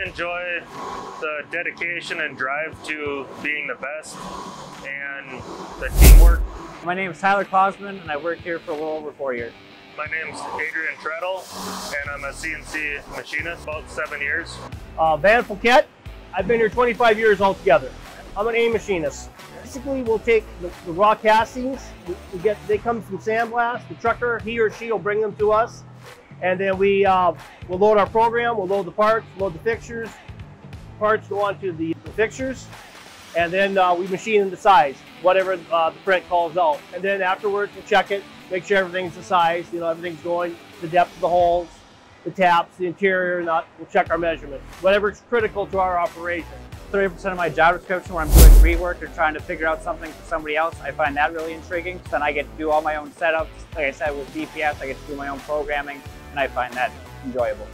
enjoy the dedication and drive to being the best and the teamwork. My name is Tyler Klausman, and I worked here for a little over 4 years. My name's Adrian Treadle, and I'm a CNC machinist, about 7 years. Van Fouquet, I've been here 25 years altogether. I'm an A machinist. Basically, we'll take the raw castings, they come from sandblast, the trucker, he or she will bring them to us, and then we'll load our program, we'll load the parts, load the fixtures, parts go onto the fixtures, and then we machine them to size, whatever the print calls out. And then afterwards, we'll check it, make sure everything's the size, everything's going, the depth of the holes, the taps, the interior, we'll check our measurements, whatever's critical to our operation. 30% of my job description where I'm doing rework or trying to figure out something for somebody else, I find that really intriguing. So then I get to do all my own setups. Like I said, with DPS, I get to do my own programming, and I find that enjoyable.